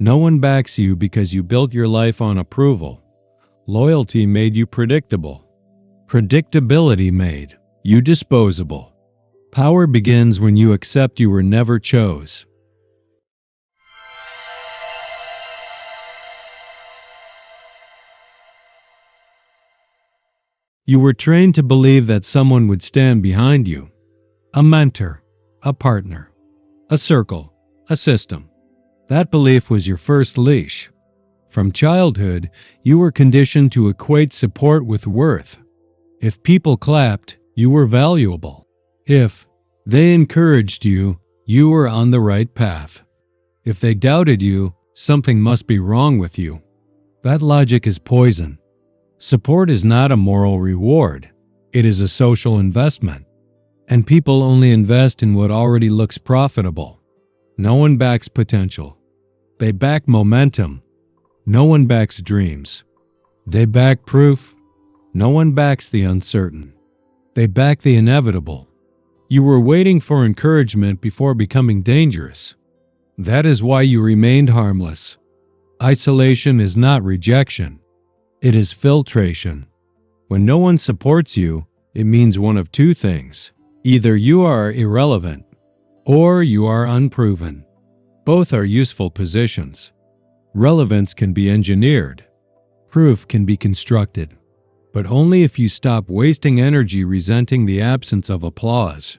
No one backs you because you built your life on approval. Loyalty made you predictable. Predictability made you disposable. Power begins when you accept you were never chose. You were trained to believe that someone would stand behind you. A mentor, a partner, a circle, a system. That belief was your first leash. From childhood, you were conditioned to equate support with worth. If people clapped, you were valuable. If they encouraged you, you were on the right path. If they doubted you, something must be wrong with you. That logic is poison. Support is not a moral reward. It is a social investment. And people only invest in what already looks profitable. No one backs potential. They back momentum. No one backs dreams. They back proof. No one backs the uncertain. They back the inevitable. You were waiting for encouragement before becoming dangerous. That is why you remained harmless. Isolation is not rejection. It is filtration. When no one supports you, it means one of two things. Either you are irrelevant, or you are unproven. Both are useful positions. Relevance can be engineered. Proof can be constructed. But only if you stop wasting energy resenting the absence of applause.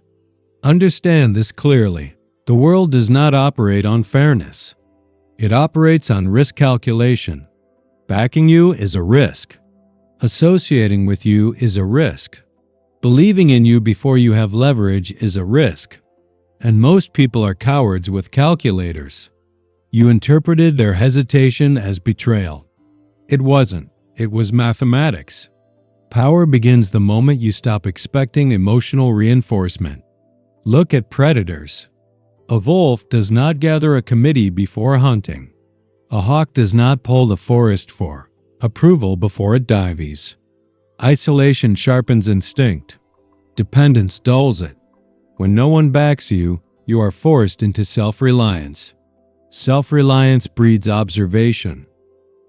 Understand this clearly. The world does not operate on fairness. It operates on risk calculation. Backing you is a risk. Associating with you is a risk. Believing in you before you have leverage is a risk. And most people are cowards with calculators. You interpreted their hesitation as betrayal. It wasn't. It was mathematics. Power begins the moment you stop expecting emotional reinforcement. Look at predators. A wolf does not gather a committee before hunting. A hawk does not poll the forest for approval before it dives. Isolation sharpens instinct. Dependence dulls it. When no one backs you, you are forced into self-reliance. Self-reliance breeds observation.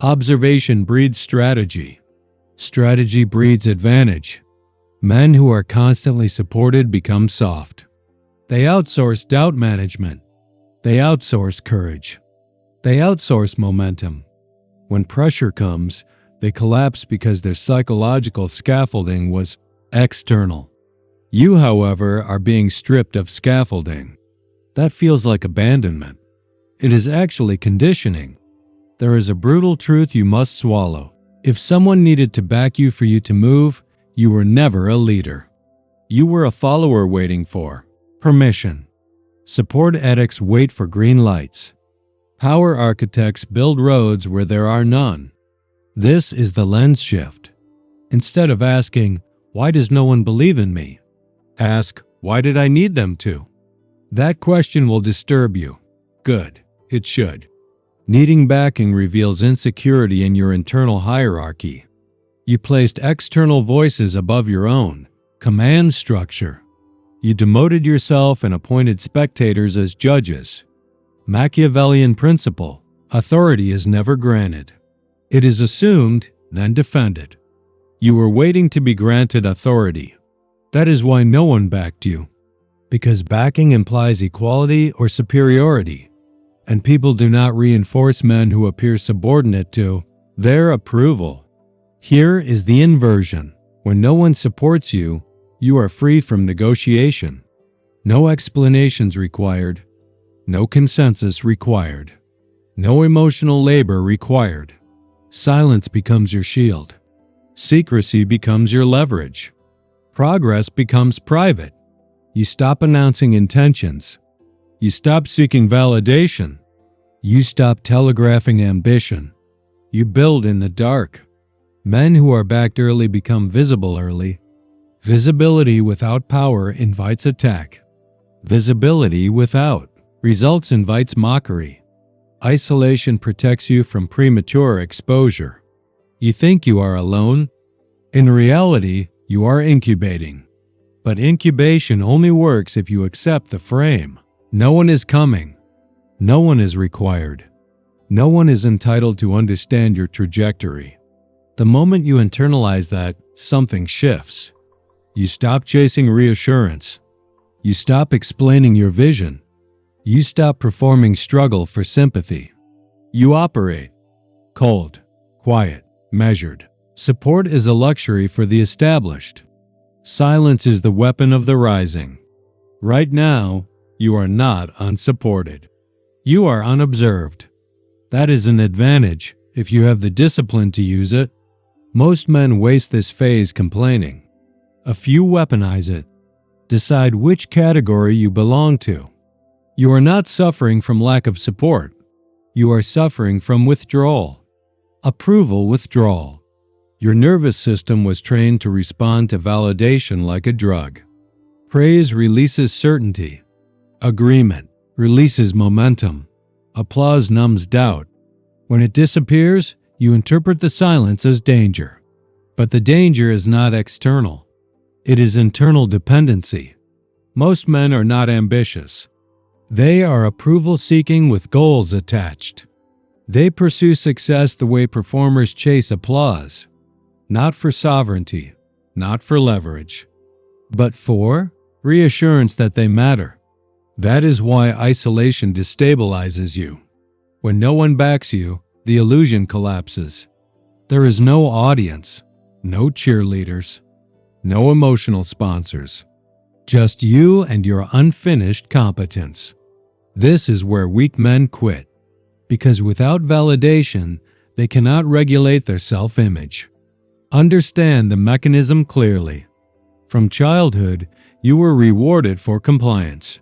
Observation breeds strategy. Strategy breeds advantage. Men who are constantly supported become soft. They outsource doubt management. They outsource courage. They outsource momentum. When pressure comes, they collapse because their psychological scaffolding was external. You, however, are being stripped of scaffolding. That feels like abandonment. It is actually conditioning. There is a brutal truth you must swallow. If someone needed to back you for you to move, you were never a leader. You were a follower waiting for permission. Support addicts wait for green lights. Power architects build roads where there are none. This is the lens shift. Instead of asking, "Why does no one believe in me?" ask, "Why did I need them to?" That question will disturb you. Good. It should. Needing backing reveals insecurity in your internal hierarchy. You placed external voices above your own command structure. You demoted yourself and appointed spectators as judges. Machiavellian principle: authority is never granted. It is assumed, then defended. You were waiting to be granted authority. That is why no one backed you. Because backing implies equality or superiority. And people do not reinforce men who appear subordinate to their approval. Here is the inversion. When no one supports you, you are free from negotiation. No explanations required. No consensus required. No emotional labor required. Silence becomes your shield. Secrecy becomes your leverage. Progress becomes private. You stop announcing intentions. You stop seeking validation. You stop telegraphing ambition. You build in the dark. Men who are backed early become visible early. Visibility without power invites attack. Visibility without results invites mockery. Isolation protects you from premature exposure. You think you are alone. In reality, you are incubating. But incubation only works if you accept the frame. No one is coming. No one is required. No one is entitled to understand your trajectory. The moment you internalize that, something shifts. You stop chasing reassurance. You stop explaining your vision. You stop performing struggle for sympathy. You operate. Cold, quiet, measured. Support is a luxury for the established. Silence is the weapon of the rising. Right now, you are not unsupported. You are unobserved. That is an advantage if you have the discipline to use it. Most men waste this phase complaining. A few weaponize it. Decide which category you belong to. You are not suffering from lack of support. You are suffering from withdrawal. Approval withdrawal. Your nervous system was trained to respond to validation like a drug. Praise releases certainty. Agreement releases momentum. Applause numbs doubt. When it disappears, you interpret the silence as danger. But the danger is not external. It is internal dependency. Most men are not ambitious. They are approval-seeking with goals attached. They pursue success the way performers chase applause. Not for sovereignty, not for leverage, but for reassurance that they matter. That is why isolation destabilizes you. When no one backs you, the illusion collapses. There is no audience, no cheerleaders, no emotional sponsors. Just you and your unfinished competence. This is where weak men quit, because without validation, they cannot regulate their self-image. Understand the mechanism clearly. From childhood, you were rewarded for compliance.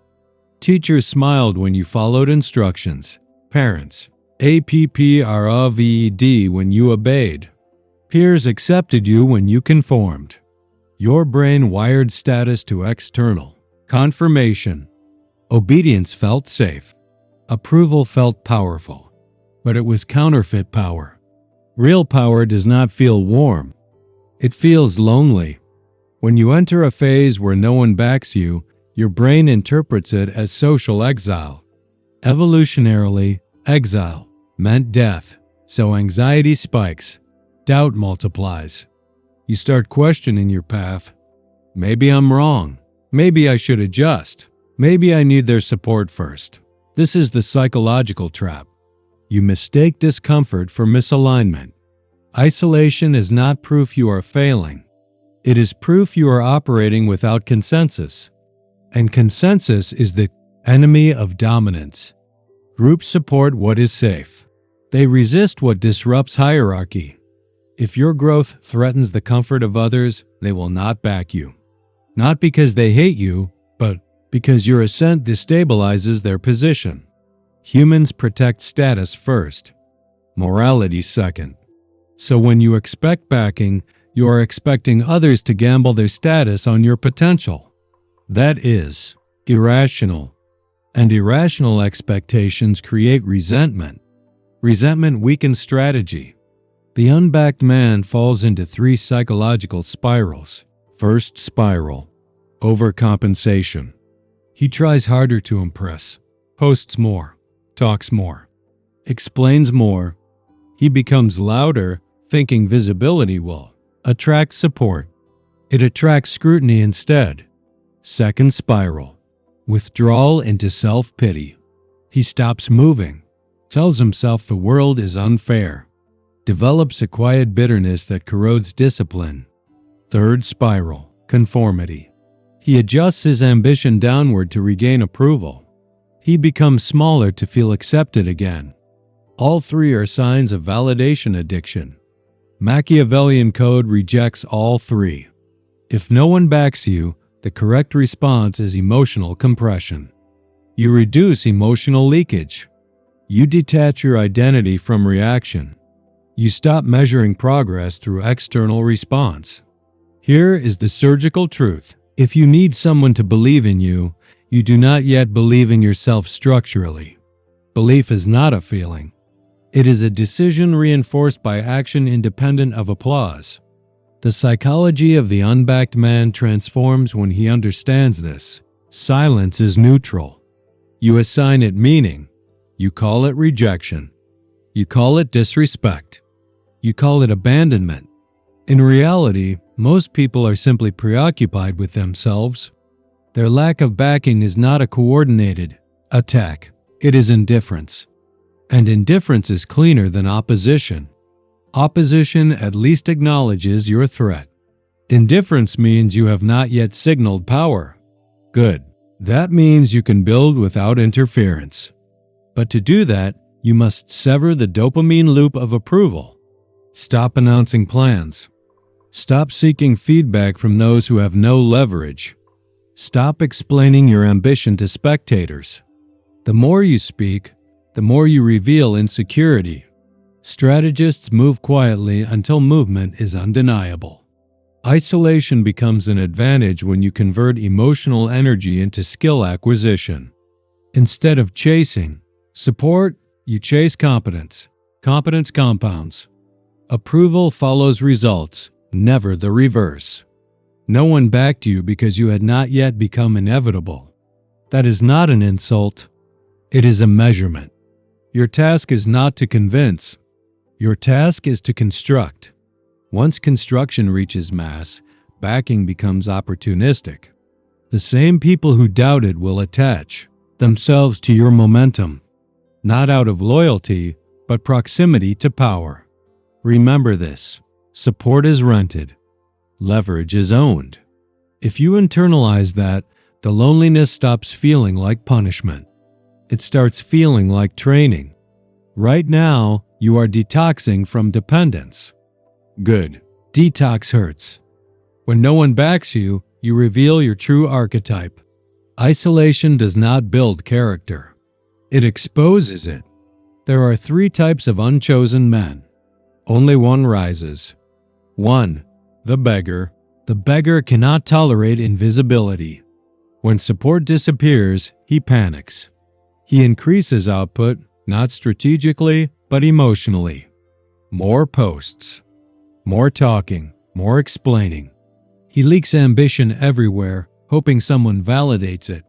Teachers smiled when you followed instructions. Parents, approved when you obeyed. Peers accepted you when you conformed. Your brain wired status to external confirmation. Obedience felt safe. Approval felt powerful. But it was counterfeit power. Real power does not feel warm. It feels lonely. When you enter a phase where no one backs you, your brain interprets it as social exile. Evolutionarily, exile meant death, so anxiety spikes, doubt multiplies. You start questioning your path. Maybe I'm wrong. Maybe I should adjust. Maybe I need their support first. This is the psychological trap. You mistake discomfort for misalignment. Isolation is not proof you are failing. It is proof you are operating without consensus. And consensus is the enemy of dominance. Groups support what is safe. They resist what disrupts hierarchy. If your growth threatens the comfort of others, they will not back you. Not because they hate you, but because your ascent destabilizes their position. Humans protect status first, morality second. So when you expect backing, you are expecting others to gamble their status on your potential. That is irrational. And irrational expectations create resentment. Resentment weakens strategy. The unbacked man falls into 3 psychological spirals. First spiral, overcompensation. He tries harder to impress, posts more, talks more, explains more. He becomes louder, thinking visibility will attract support. It attracts scrutiny instead. Second spiral, withdrawal into self-pity. He stops moving, tells himself the world is unfair, develops a quiet bitterness that corrodes discipline. Third spiral, conformity. He adjusts his ambition downward to regain approval. He becomes smaller to feel accepted again. All 3 are signs of validation addiction. Machiavellian code rejects all 3. If no one backs you, the correct response is emotional compression. You reduce emotional leakage. You detach your identity from reaction. You stop measuring progress through external response. Here is the surgical truth. If you need someone to believe in you, you do not yet believe in yourself structurally. Belief is not a feeling. It is a decision reinforced by action independent of applause. The psychology of the unbacked man transforms when he understands this. Silence is neutral. You assign it meaning. You call it rejection. You call it disrespect. You call it abandonment. In reality, most people are simply preoccupied with themselves. Their lack of backing is not a coordinated attack. It is indifference. And indifference is cleaner than opposition. Opposition at least acknowledges your threat. Indifference means you have not yet signaled power. Good. That means you can build without interference. But to do that, you must sever the dopamine loop of approval. Stop announcing plans. Stop seeking feedback from those who have no leverage. Stop explaining your ambition to spectators. The more you speak, the more you reveal insecurity. Strategists move quietly until movement is undeniable. Isolation becomes an advantage when you convert emotional energy into skill acquisition. Instead of chasing support, you chase competence. Competence compounds. Approval follows results, never the reverse. No one backed you because you had not yet become inevitable. That is not an insult. It is a measurement. Your task is not to convince. Your task is to construct. Once construction reaches mass, backing becomes opportunistic. The same people who doubted will attach themselves to your momentum, not out of loyalty, but proximity to power. Remember this: support is rented, leverage is owned. If you internalize that, the loneliness stops feeling like punishment. It starts feeling like training. Right now, you are detoxing from dependence. Good. Detox hurts. When no one backs you, you reveal your true archetype. Isolation does not build character. It exposes it. There are 3 types of unchosen men. Only one rises. 1. The beggar. The beggar cannot tolerate invisibility. When support disappears, he panics. He increases output, not strategically, but emotionally. More posts. More talking, more explaining. He leaks ambition everywhere, hoping someone validates it.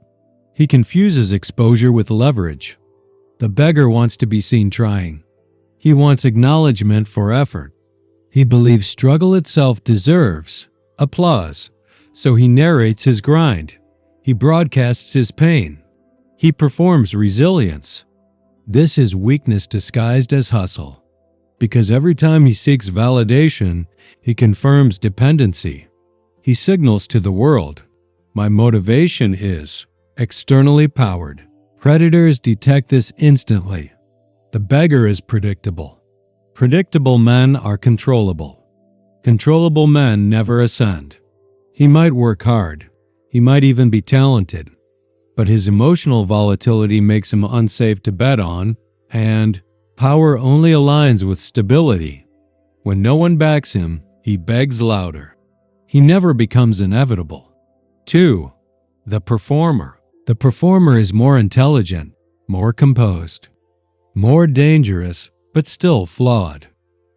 He confuses exposure with leverage. The beggar wants to be seen trying. He wants acknowledgement for effort. He believes struggle itself deserves applause, so he narrates his grind. He broadcasts his pain. He performs resilience. This is weakness disguised as hustle. Because every time he seeks validation, he confirms dependency. He signals to the world, my motivation is externally powered. Predators detect this instantly. The beggar is predictable. Predictable men are controllable. Controllable men never ascend. He might work hard. He might even be talented. But his emotional volatility makes him unsafe to bet on, and power only aligns with stability. When no one backs him, he begs louder. He never becomes inevitable. 2. The performer. The performer is more intelligent, more composed, more dangerous, but still flawed.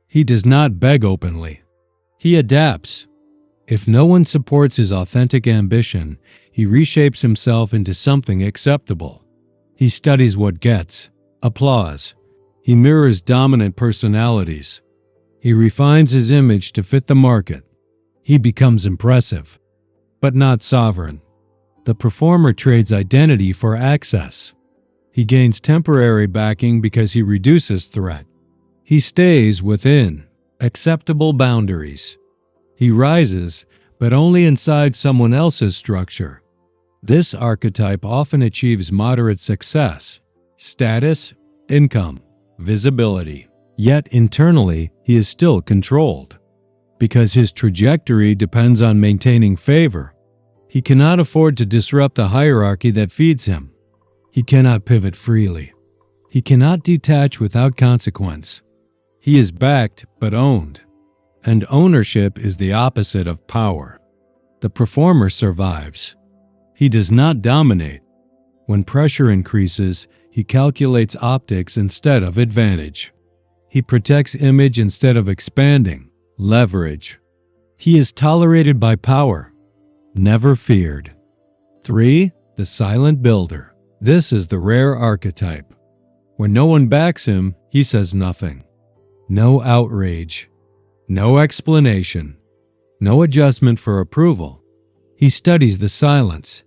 He does not beg openly. He adapts. If no one supports his authentic ambition, he reshapes himself into something acceptable. He studies what gets applause. He mirrors dominant personalities. He refines his image to fit the market. He becomes impressive, but not sovereign. The performer trades identity for access. He gains temporary backing because he reduces threat. He stays within acceptable boundaries. He rises, but only inside someone else's structure. This archetype often achieves moderate success, status, income, visibility. Yet internally, he is still controlled. Because his trajectory depends on maintaining favor. He cannot afford to disrupt the hierarchy that feeds him. He cannot pivot freely. He cannot detach without consequence. He is backed but owned. And ownership is the opposite of power. The performer survives. He does not dominate. When pressure increases, he calculates optics instead of advantage. He protects image instead of expanding leverage. He is tolerated by power, never feared. 3. The silent builder. This is the rare archetype. When no one backs him, he says nothing. No outrage. No explanation. No adjustment for approval. He studies the silence.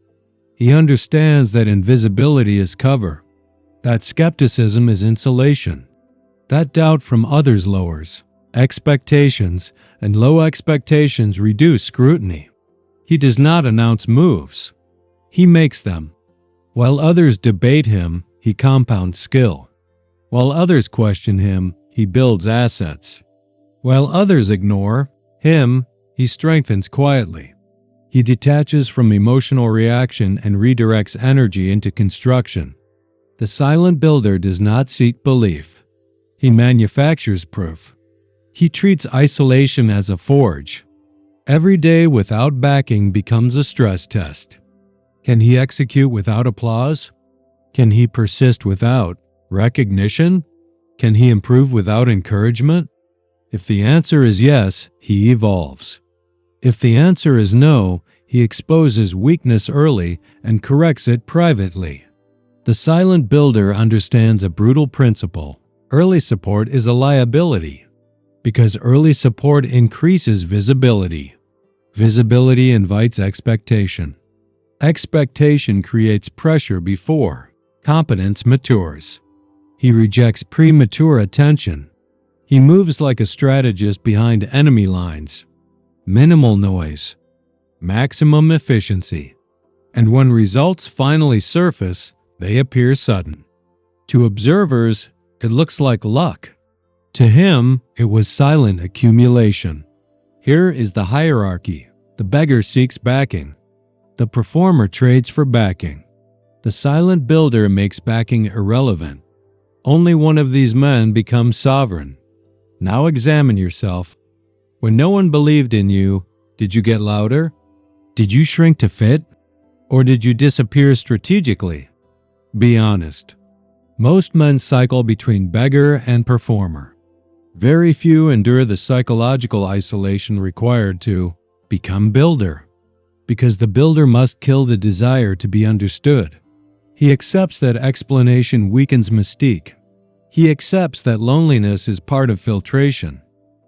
He understands that invisibility is cover, that skepticism is insulation, that doubt from others lowers expectations, and low expectations reduce scrutiny. He does not announce moves. He makes them. While others debate him, he compounds skill. While others question him, he builds assets. While others ignore him, he strengthens quietly. He detaches from emotional reaction and redirects energy into construction. The silent builder does not seek belief. He manufactures proof. He treats isolation as a forge. Every day without backing becomes a stress test. Can he execute without applause? Can he persist without recognition? Can he improve without encouragement? If the answer is yes, he evolves. If the answer is no, he exposes weakness early and corrects it privately. The silent builder understands a brutal principle. Early support is a liability, because early support increases visibility. Visibility invites expectation. Expectation creates pressure before competence matures. He rejects premature attention. He moves like a strategist behind enemy lines. Minimal noise, maximum efficiency. And when results finally surface, they appear sudden. To observers, it looks like luck. To him, it was silent accumulation. Here is the hierarchy. The beggar seeks backing. The performer trades for backing. The silent builder makes backing irrelevant. Only one of these men becomes sovereign. Now examine yourself. When no one believed in you, did you get louder? Did you shrink to fit? Or did you disappear strategically? Be honest. Most men cycle between beggar and performer. Very few endure the psychological isolation required to become builder, because the builder must kill the desire to be understood. He accepts that explanation weakens mystique. He accepts that loneliness is part of filtration.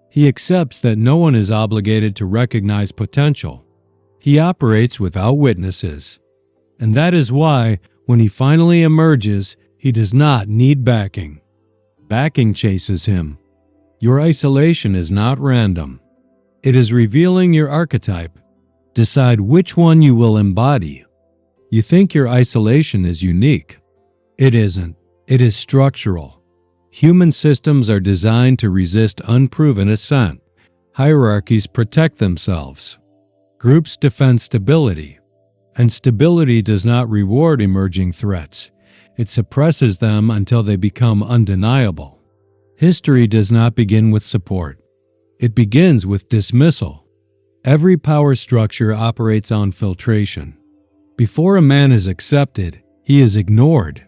He accepts that no one is obligated to recognize potential. He operates without witnesses. And that is why, when he finally emerges, he does not need backing. Backing chases him. Your isolation is not random. It is revealing your archetype. Decide which one you will embody. You think your isolation is unique. It isn't. It is structural. Human systems are designed to resist unproven ascent. Hierarchies protect themselves. Groups defend stability. And stability does not reward emerging threats. It suppresses them until they become undeniable. History does not begin with support. It begins with dismissal. Every power structure operates on filtration. Before a man is accepted, he is ignored.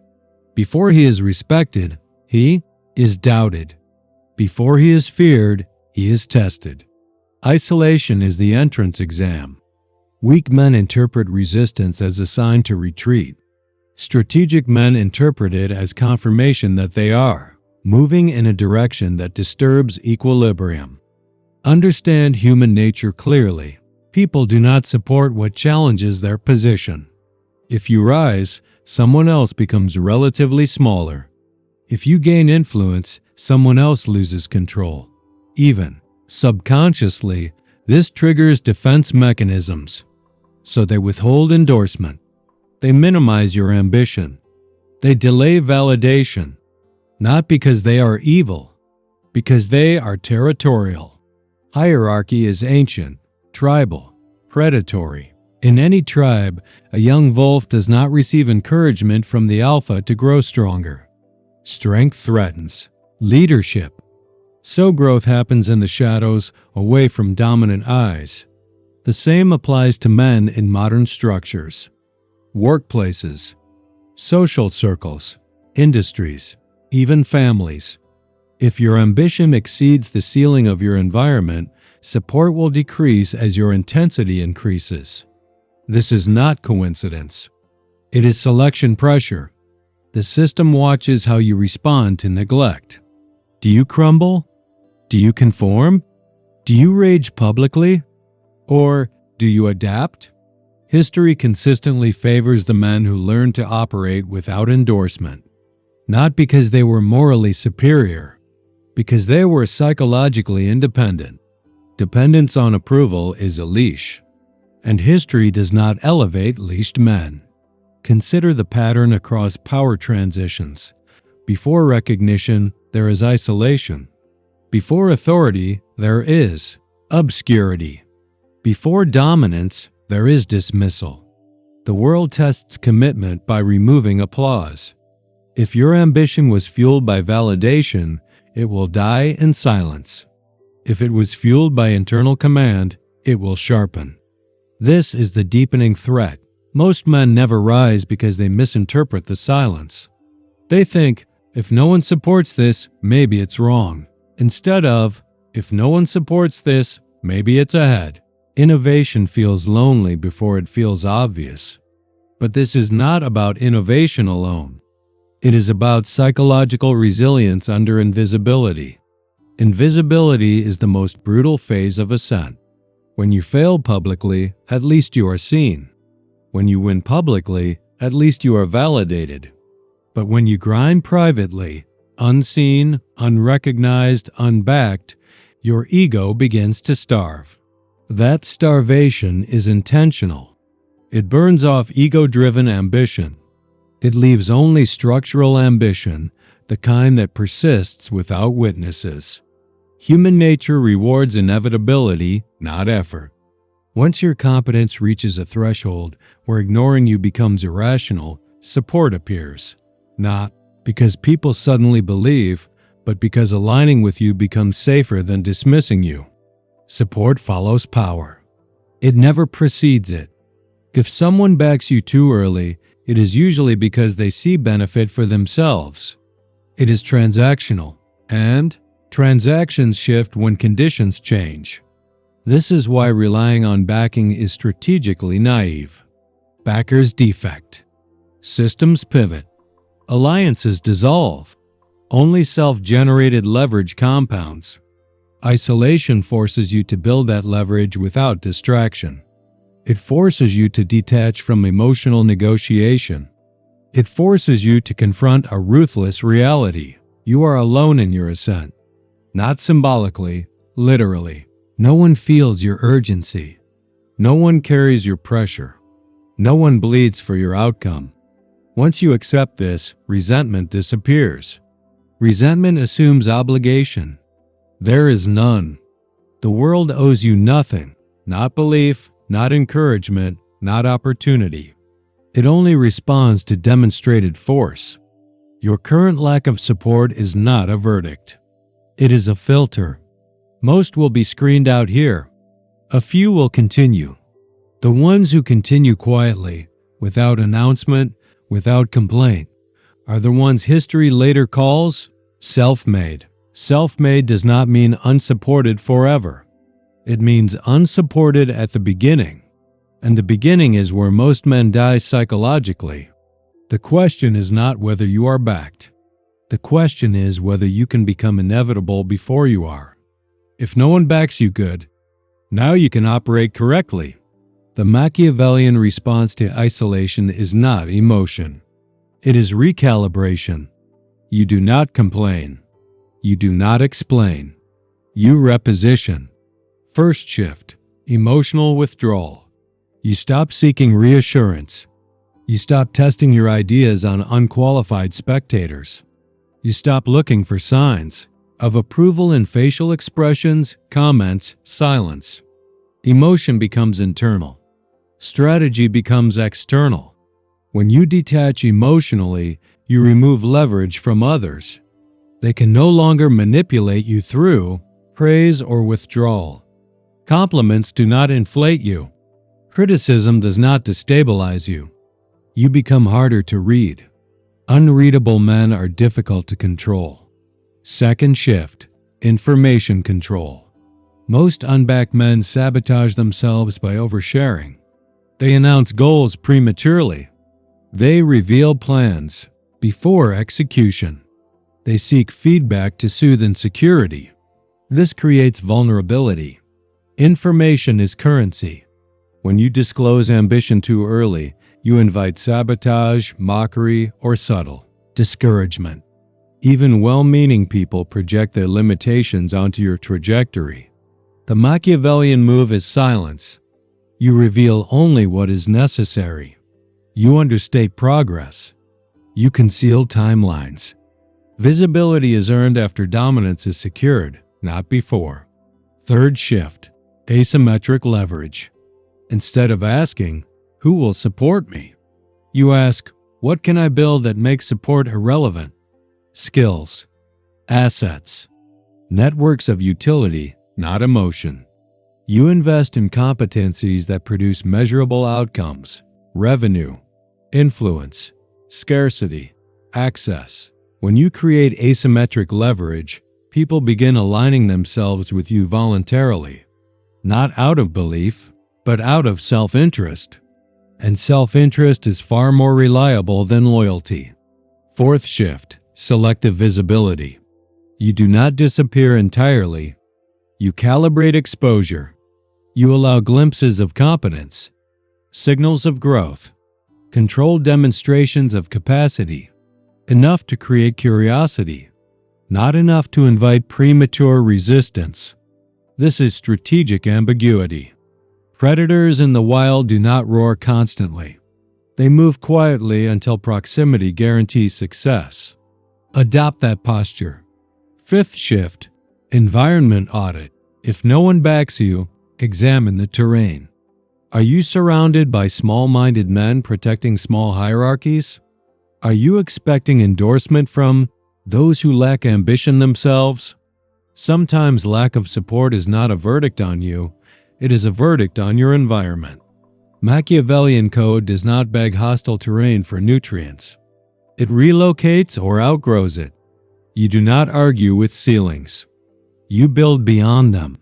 Before he is respected, he is doubted. Before he is feared, he is tested. Isolation is the entrance exam. Weak men interpret resistance as a sign to retreat. Strategic men interpret it as confirmation that they are moving in a direction that disturbs equilibrium. Understand human nature clearly. People do not support what challenges their position. If you rise, someone else becomes relatively smaller. If you gain influence, someone else loses control. Even subconsciously, this triggers defense mechanisms. So they withhold endorsement. They minimize your ambition. They delay validation. Not because they are evil, because they are territorial. Hierarchy is ancient, tribal, predatory. In any tribe, a young wolf does not receive encouragement from the alpha to grow stronger. Strength threatens leadership. So growth happens in the shadows, away from dominant eyes. The same applies to men in modern structures, workplaces, social circles, industries, even families. If your ambition exceeds the ceiling of your environment, support will decrease as your intensity increases. This is not coincidence. It is selection pressure. The system watches how you respond to neglect. Do you crumble? Do you conform? Do you rage publicly? Or do you adapt? History consistently favors the men who learn to operate without endorsement, not because they were morally superior, because they were psychologically independent. Dependence on approval is a leash, and history does not elevate leashed men. Consider the pattern across power transitions. Before recognition, there is isolation. Before authority, there is obscurity. Before dominance, there is dismissal. The world tests commitment by removing applause. If your ambition was fueled by validation, it will die in silence. If it was fueled by internal command, it will sharpen. This is the deepening threat. Most men never rise because they misinterpret the silence. They think, if no one supports this, maybe it's wrong. Instead of, if no one supports this, maybe it's ahead. Innovation feels lonely before it feels obvious. But this is not about innovation alone. It is about psychological resilience under invisibility. Invisibility is the most brutal phase of ascent. When you fail publicly, at least you are seen. When you win publicly, at least you are validated. But when you grind privately, unseen, unrecognized, unbacked, your ego begins to starve. That starvation is intentional. It burns off ego-driven ambition. It leaves only structural ambition, the kind that persists without witnesses. Human nature rewards inevitability, not effort. Once your competence reaches a threshold where ignoring you becomes irrational, support appears. Not because people suddenly believe, but because aligning with you becomes safer than dismissing you. Support follows power. It never precedes it. If someone backs you too early, it is usually because they see benefit for themselves. It is transactional, and transactions shift when conditions change. This is why relying on backing is strategically naive. Backers defect. Systems pivot. Alliances dissolve. Only self-generated leverage compounds. Isolation forces you to build that leverage without distraction. It forces you to detach from emotional negotiation. It forces you to confront a ruthless reality. You are alone in your ascent. Not symbolically, literally. No one feels your urgency. No one carries your pressure. No one bleeds for your outcome. Once you accept this, resentment disappears. Resentment assumes obligation. There is none. The world owes you nothing, not belief, not encouragement, not opportunity. It only responds to demonstrated force. Your current lack of support is not a verdict. It is a filter. Most will be screened out here. A few will continue. The ones who continue quietly, without announcement, without complaint, are the ones history later calls self-made. Self-made does not mean unsupported forever. It means unsupported at the beginning. And the beginning is where most men die psychologically. The question is not whether you are backed. The question is whether you can become inevitable before you are. If no one backs you good, now you can operate correctly. The Machiavellian response to isolation is not emotion. It is recalibration. You do not complain. You do not explain. You reposition. First shift, emotional withdrawal. You stop seeking reassurance. You stop testing your ideas on unqualified spectators. You stop looking for signs of approval in facial expressions, comments, silence. Emotion becomes internal. Strategy becomes external. When you detach emotionally, you remove leverage from others. They can no longer manipulate you through praise or withdrawal. Compliments do not inflate you. Criticism does not destabilize you. You become harder to read. Unreadable men are difficult to control. Second shift, information control. Most unbacked men sabotage themselves by oversharing. They announce goals prematurely. They reveal plans, before execution. They seek feedback to soothe insecurity. This creates vulnerability. Information is currency. When you disclose ambition too early, you invite sabotage, mockery, or subtle discouragement. Even well-meaning people project their limitations onto your trajectory. The Machiavellian move is silence. You reveal only what is necessary. You understate progress. You conceal timelines. Visibility is earned after dominance is secured, not before. Third shift, asymmetric leverage. Instead of asking, "Who will support me?" you ask, "What can I build that makes support irrelevant?" Skills, assets, networks of utility, not emotion. You invest in competencies that produce measurable outcomes: revenue, influence, scarcity, access. When you create asymmetric leverage, people begin aligning themselves with you voluntarily, not out of belief, but out of self-interest. And self-interest is far more reliable than loyalty. Fourth shift, selective visibility. You do not disappear entirely. You calibrate exposure. You allow glimpses of competence, signals of growth, controlled demonstrations of capacity, enough to create curiosity, not enough to invite premature resistance. This is strategic ambiguity. Predators in the wild do not roar constantly. They move quietly until proximity guarantees success. Adopt that posture. Fifth shift, environment audit. If no one backs you, examine the terrain. Are you surrounded by small-minded men protecting small hierarchies? Are you expecting endorsement from those who lack ambition themselves? Sometimes lack of support is not a verdict on you, it is a verdict on your environment. Machiavellian code does not beg hostile terrain for nutrients. It relocates or outgrows it. You do not argue with ceilings. You build beyond them.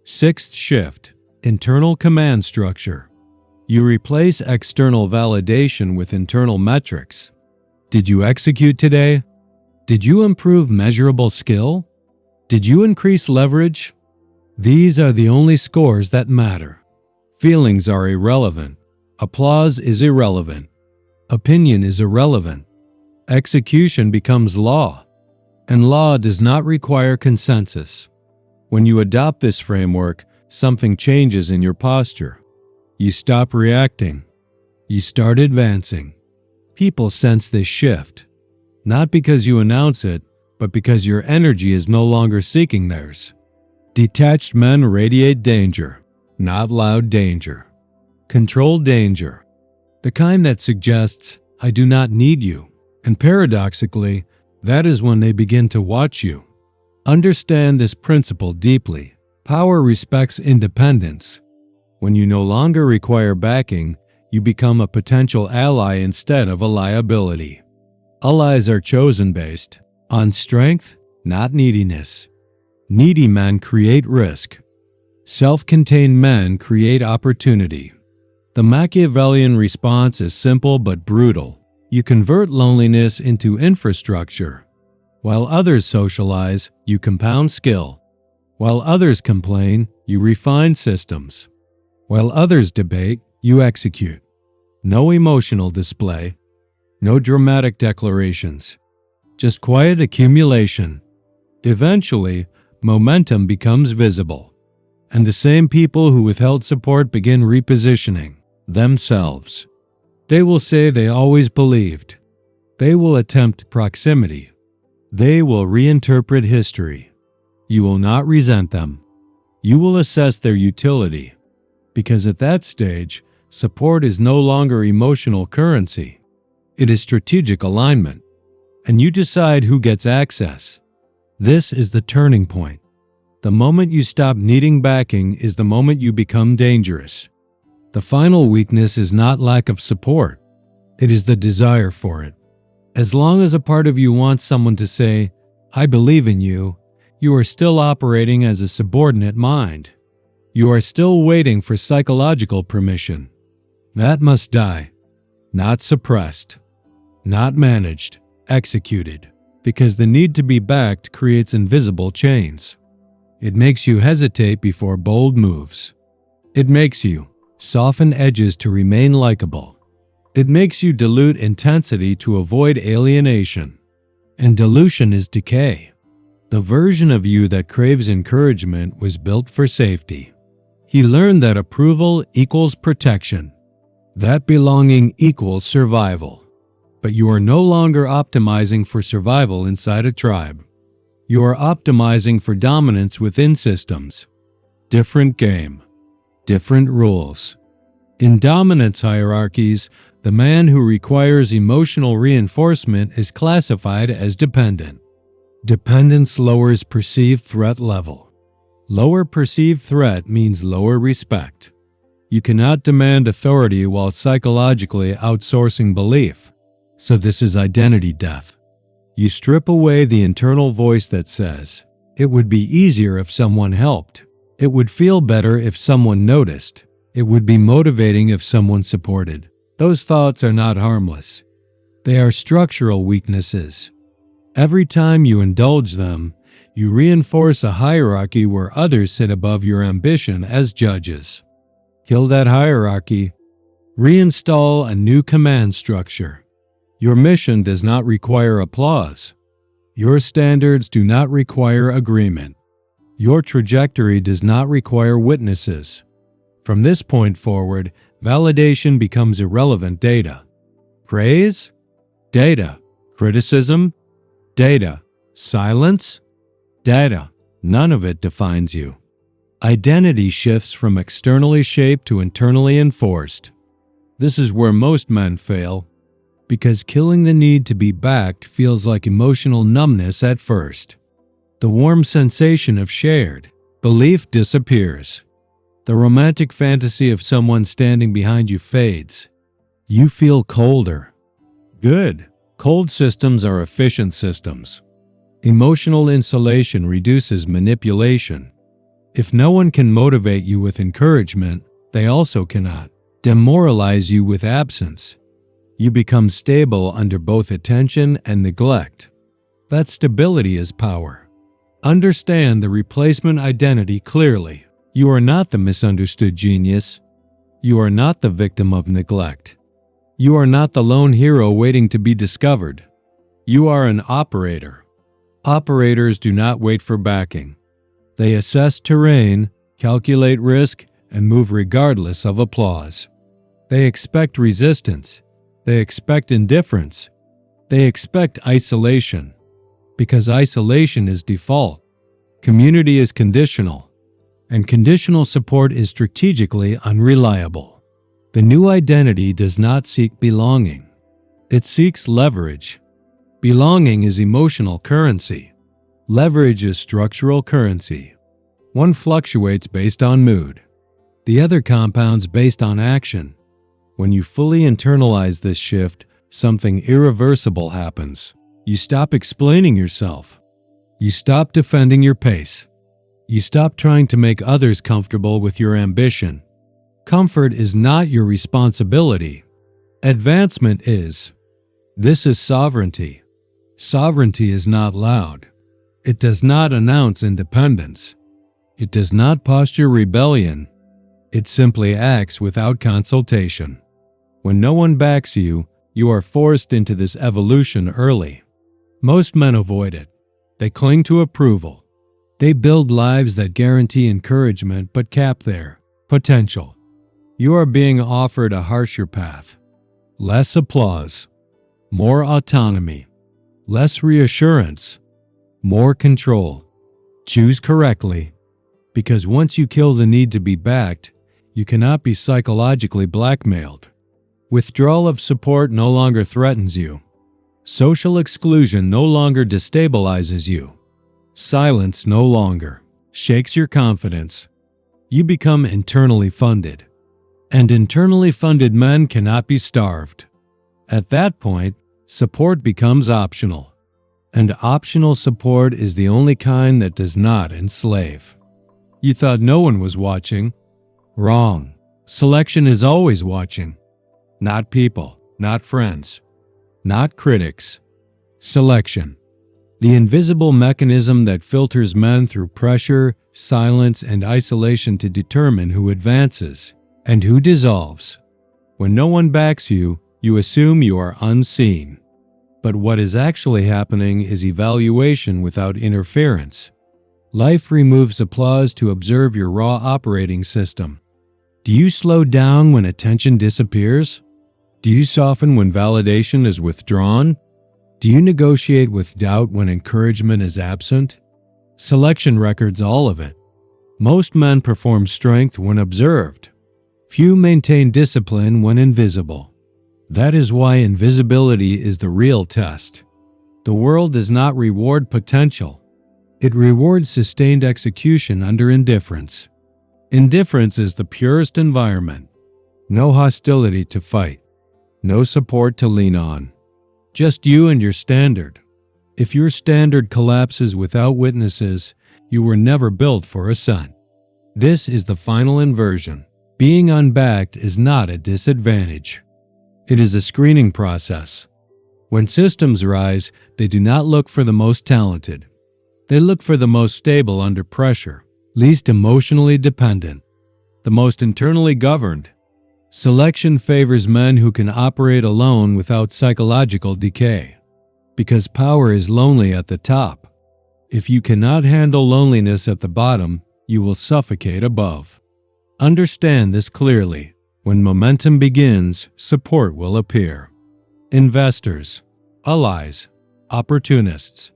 Sixth shift, internal command structure. You replace external validation with internal metrics. Did you execute today? Did you improve measurable skill? Did you increase leverage? These are the only scores that matter. Feelings are irrelevant. Applause is irrelevant. Opinion is irrelevant. Execution becomes law, and law does not require consensus. When you adopt this framework, something changes in your posture. You stop reacting. You start advancing. People sense this shift, not because you announce it, but because your energy is no longer seeking theirs. Detached men radiate danger, not loud danger. Controlled danger, the kind that suggests, "I do not need you." And paradoxically, that is when they begin to watch you. Understand this principle deeply. Power respects independence. When you no longer require backing, you become a potential ally instead of a liability. Allies are chosen based on strength, not neediness. Needy men create risk. Self-contained men create opportunity. The Machiavellian response is simple but brutal. You convert loneliness into infrastructure. While others socialize, you compound skill. While others complain, you refine systems. While others debate, you execute. No emotional display. No dramatic declarations. Just quiet accumulation. Eventually, momentum becomes visible. And the same people who withheld support begin repositioning themselves. They will say they always believed. They will attempt proximity. They will reinterpret history. You will not resent them. You will assess their utility. Because at that stage, support is no longer emotional currency. It is strategic alignment. And you decide who gets access. This is the turning point. The moment you stop needing backing is the moment you become dangerous. The final weakness is not lack of support. It is the desire for it. As long as a part of you wants someone to say, "I believe in you," you are still operating as a subordinate mind. You are still waiting for psychological permission. That must die. Not suppressed. Not managed. executed, because the need to be backed creates invisible chains. It makes you hesitate before bold moves. It makes you soften edges to remain likable. It makes you dilute intensity to avoid alienation. And dilution is decay. The version of you that craves encouragement was built for safety. He learned that approval equals protection, that belonging equals survival. But you are no longer optimizing for survival inside a tribe. You are optimizing for dominance within systems. Different game, different rules. In dominance hierarchies, the man who requires emotional reinforcement is classified as dependent. Dependence lowers perceived threat level. Lower perceived threat means lower respect. You cannot demand authority while psychologically outsourcing belief. So this is identity death. You strip away the internal voice that says, "It would be easier if someone helped. It would feel better if someone noticed. It would be motivating if someone supported." Those thoughts are not harmless. They are structural weaknesses. Every time you indulge them, you reinforce a hierarchy where others sit above your ambition as judges. Kill that hierarchy. Reinstall a new command structure. Your mission does not require applause. Your standards do not require agreement. Your trajectory does not require witnesses. From this point forward, validation becomes irrelevant data. Praise? Data. Criticism? Data. Silence? Data. None of it defines you. Identity shifts from externally shaped to internally enforced. This is where most men fail, because killing the need to be backed feels like emotional numbness at first. The warm sensation of shared belief disappears. The romantic fantasy of someone standing behind you fades. You feel colder. Good. Cold systems are efficient systems. Emotional insulation reduces manipulation. If no one can motivate you with encouragement, they also cannot demoralize you with absence. You become stable under both attention and neglect. That stability is power. Understand the replacement identity clearly. You are not the misunderstood genius. You are not the victim of neglect. You are not the lone hero waiting to be discovered. You are an operator. Operators do not wait for backing. They assess terrain, calculate risk, and move regardless of applause. They expect resistance. They expect indifference. They expect isolation. Because isolation is default. Community is conditional. And conditional support is strategically unreliable. The new identity does not seek belonging. It seeks leverage. Belonging is emotional currency. Leverage is structural currency. One fluctuates based on mood. The other compounds based on action. When you fully internalize this shift, something irreversible happens. You stop explaining yourself. You stop defending your pace. You stop trying to make others comfortable with your ambition. Comfort is not your responsibility. Advancement is. This is sovereignty. Sovereignty is not loud. It does not announce independence. It does not posture rebellion. It simply acts without consultation. When no one backs you, you are forced into this evolution early. Most men avoid it. They cling to approval. They build lives that guarantee encouragement but cap their potential. You are being offered a harsher path. Less applause. More autonomy. Less reassurance. More control. Choose correctly. Because once you kill the need to be backed, you cannot be psychologically blackmailed. Withdrawal of support no longer threatens you. Social exclusion no longer destabilizes you. Silence no longer shakes your confidence. You become internally funded. And internally funded men cannot be starved. At that point, support becomes optional. And optional support is the only kind that does not enslave. You thought no one was watching? Wrong. Selection is always watching. Not people, not friends, not critics. Selection. The invisible mechanism that filters men through pressure, silence, and isolation to determine who advances and who dissolves. When no one backs you, you assume you are unseen. But what is actually happening is evaluation without interference. Life removes applause to observe your raw operating system. Do you slow down when attention disappears? Do you soften when validation is withdrawn? Do you negotiate with doubt when encouragement is absent? Selection records all of it. Most men perform strength when observed. Few maintain discipline when invisible. That is why invisibility is the real test. The world does not reward potential. It rewards sustained execution under indifference. Indifference is the purest environment. No hostility to fight. No support to lean on. Just you and your standard. If your standard collapses without witnesses, you were never built for ascent. This is the final inversion. Being unbacked is not a disadvantage. It is a screening process. When systems rise, they do not look for the most talented. They look for the most stable under pressure, least emotionally dependent, the most internally governed. Selection favors men who can operate alone without psychological decay. Because power is lonely at the top. If you cannot handle loneliness at the bottom, you will suffocate above. Understand this clearly. When momentum begins, support will appear. Investors, allies, opportunists,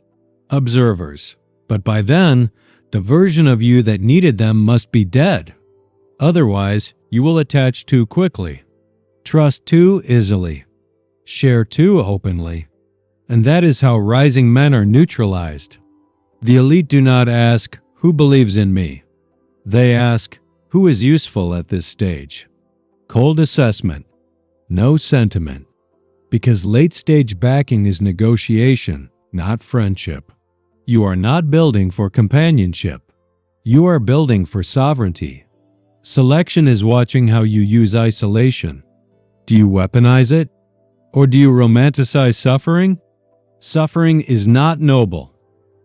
observers. But by then, the version of you that needed them must be dead. Otherwise, you will attach too quickly, trust too easily, share too openly. And that is how rising men are neutralized. The elite do not ask, "Who believes in me?" They ask, "Who is useful at this stage?" Cold assessment, no sentiment. Because late-stage backing is negotiation, not friendship. You are not building for companionship. You are building for sovereignty. Selection is watching how you use isolation. Do you weaponize it? Or do you romanticize suffering? Suffering is not noble.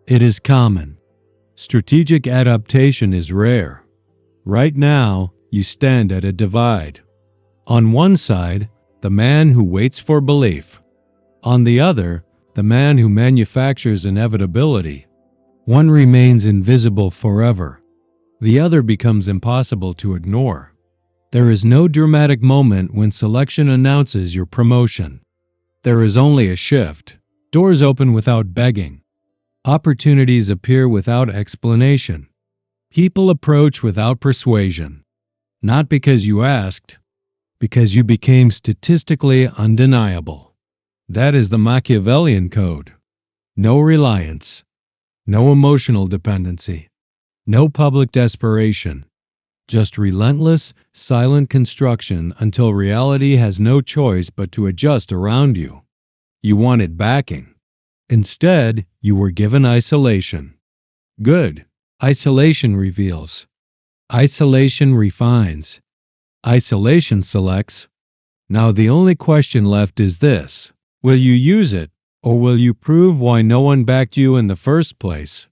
It is common. Strategic adaptation is rare. Right now, you stand at a divide. On one side, the man who waits for belief. On the other, the man who manufactures inevitability. One remains invisible forever. The other becomes impossible to ignore. There is no dramatic moment when selection announces your promotion. There is only a shift. Doors open without begging. Opportunities appear without explanation. People approach without persuasion. Not because you asked, because you became statistically undeniable. That is the Machiavellian code. No reliance. No emotional dependency. No public desperation. Just relentless, silent construction until reality has no choice but to adjust around you. You wanted backing. Instead, you were given isolation. Good. Isolation reveals. Isolation refines. Isolation selects. Now the only question left is this. Will you use it, or will you prove why no one backed you in the first place?